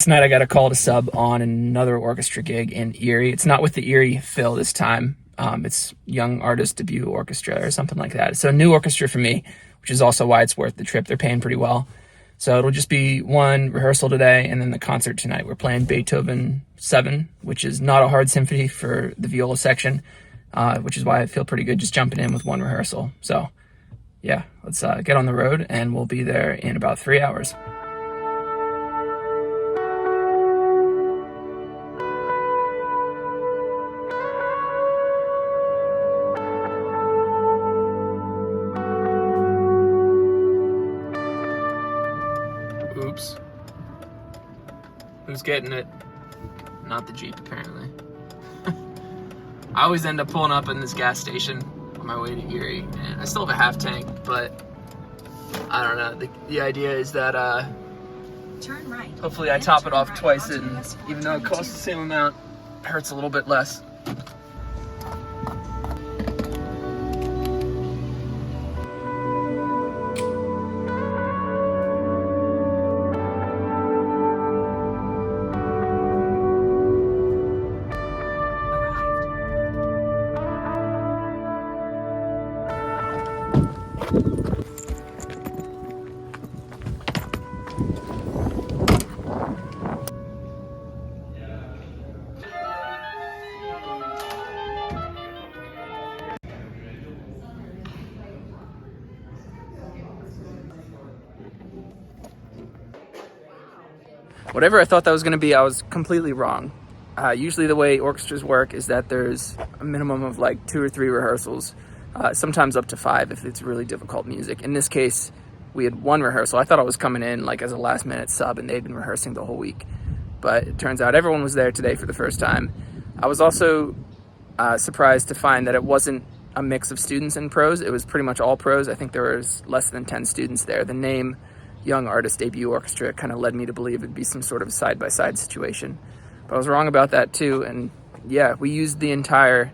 Tonight I got a call to sub on another orchestra gig in Erie. It's not with the Erie Phil this time. It's Young Artist Debut Orchestra or something like that. So a new orchestra for me, which is also why it's worth the trip. They're paying pretty well. So it'll just be one rehearsal today and then the concert tonight. We're playing Beethoven 7, which is not a hard symphony for the viola section, which is why I feel pretty good just jumping in with one rehearsal. So yeah, let's get on the road and we'll be there in about 3 hours. Oops. Who's getting it? Not the Jeep, apparently. I always end up pulling up in this gas station on my way to Erie, and I still have a half tank, but I don't know. The idea is that turn right. Hopefully I top it off twice, and even though it costs the same amount, it hurts a little bit less. Whatever I thought that was going to be, I was completely wrong. Usually the way orchestras work is that there's a minimum of like 2 or 3 rehearsals, sometimes up to 5 if it's really difficult music. In this case, we had 1 rehearsal. I thought I was coming in like as a last minute sub and they'd been rehearsing the whole week. But it turns out everyone was there today for the first time. I was also surprised to find that it wasn't a mix of students and pros. It was pretty much all pros. I think there was less than 10 students there. The name Young Artist Debut Orchestra kind of led me to believe it'd be some sort of side-by-side situation. But I was wrong about that too, and yeah, we used the entire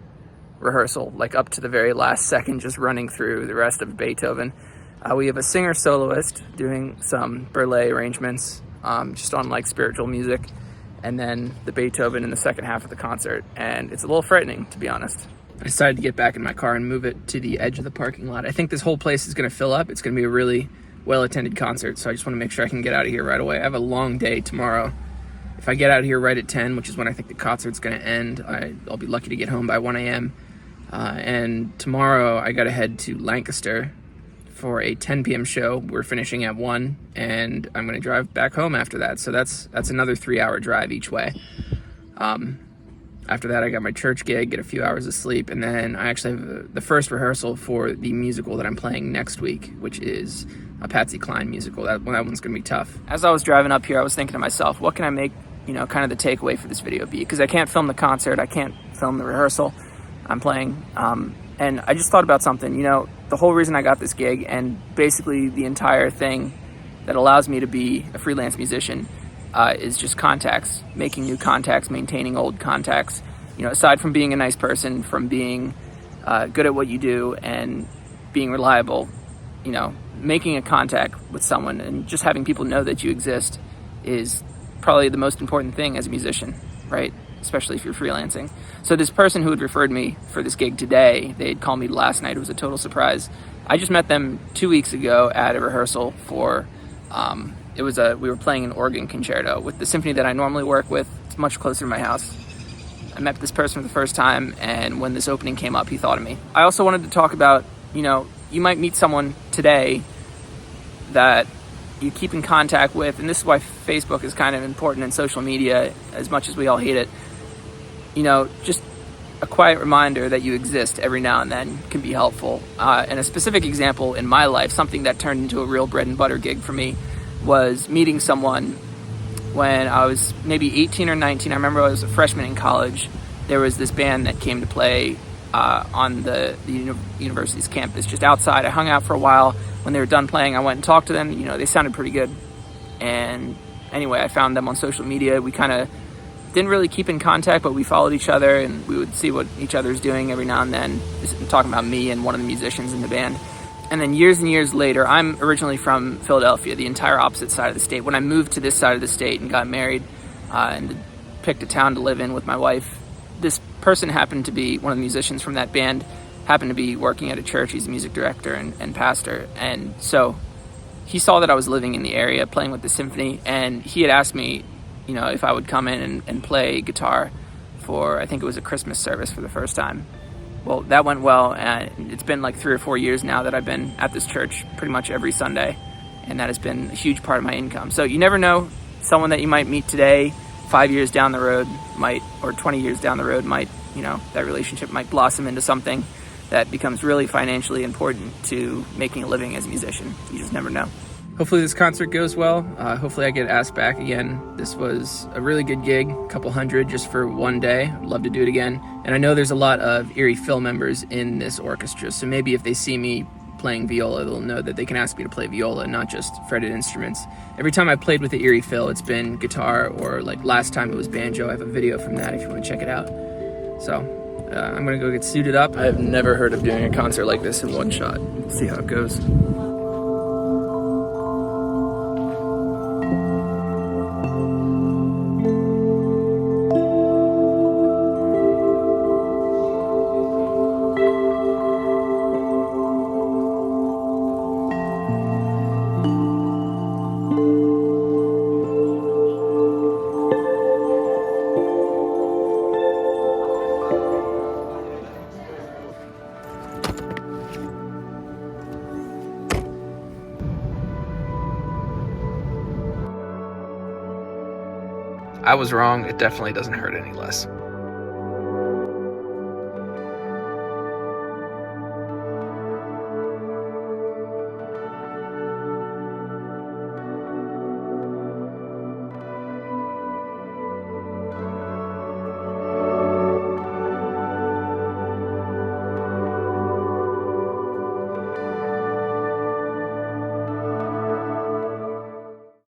rehearsal, like up to the very last second, just running through the rest of Beethoven. We have a singer-soloist doing some burlesque arrangements, just on like spiritual music, and then the Beethoven in the second half of the concert, and it's a little frightening, to be honest. I decided to get back in my car and move it to the edge of the parking lot. I think this whole place is going to fill up. It's going to be a really well-attended concert, so I just want to make sure I can get out of here right away. I have a long day tomorrow. If I get out of here right at 10, which is when I think the concert's going to end, I'll be lucky to get home by 1 a.m. And tomorrow I got to head to Lancaster for a 10 p.m. show. We're finishing at 1, and I'm going to drive back home after that. So that's another 3-hour drive each way. After that, I got my church gig, get a few hours of sleep, and then I actually have the first rehearsal for the musical that I'm playing next week, which is a Patsy Cline musical. That one's going to be tough. As I was driving up here, I was thinking to myself, what can I make, kind of the takeaway for this video be? Because I can't film the concert, I can't film the rehearsal I'm playing, and I just thought about something. The whole reason I got this gig, and basically the entire thing that allows me to be a freelance musician, is just contacts, making new contacts, maintaining old contacts. Aside from being a nice person, from being good at what you do and being reliable, making a contact with someone and just having people know that you exist is probably the most important thing as a musician, right? Especially if you're freelancing. So this person who had referred me for this gig today, they'd called me last night. It was a total surprise. I just met them 2 weeks ago at a rehearsal for, we were playing an organ concerto with the symphony that I normally work with. It's much closer to my house. I met this person for the first time, and when this opening came up, he thought of me. I also wanted to talk about, you might meet someone today that you keep in contact with, and this is why Facebook is kind of important in social media, as much as we all hate it. Just a quiet reminder that you exist every now and then can be helpful. And a specific example in my life, something that turned into a real bread and butter gig for me, was meeting someone when I was maybe 18 or 19. I remember I was a freshman in college. There was this band that came to play on the university's campus, just outside. I hung out for a while. When they were done playing, I went and talked to them. They sounded pretty good. And anyway, I found them on social media. We kind of didn't really keep in contact, but we followed each other, and we would see what each other's doing every now and then. I'm talking about me and one of the musicians in the band. And then years and years later, I'm originally from Philadelphia, the entire opposite side of the state. When I moved to this side of the state and got married and picked a town to live in with my wife, this person happened to be one of the musicians from that band, happened to be working at a church. He's a music director and pastor. And so he saw that I was living in the area playing with the Symphony, and he had asked me, if I would come in and play guitar for, I think it was a Christmas service for the first time. Well, that went well, and it's been like 3 or 4 years now that I've been at this church pretty much every Sunday, and that has been a huge part of my income. So you never know, someone that you might meet today, 5 years down the road or 20 years down the road might, that relationship might blossom into something that becomes really financially important to making a living as a musician. You just never know. Hopefully this concert goes well. Hopefully I get asked back again. This was a really good gig, a couple hundred just for one day. I'd love to do it again. And I know there's a lot of Erie Phil members in this orchestra, so maybe if they see me playing viola, they'll know that they can ask me to play viola, not just fretted instruments. Every time I've played with the Erie Phil, it's been guitar, or like last time it was banjo. I have a video from that if you want to check it out. So I'm gonna go get suited up. I've never heard of doing a concert like this in one shot. See how it goes. I was wrong. It definitely doesn't hurt any less.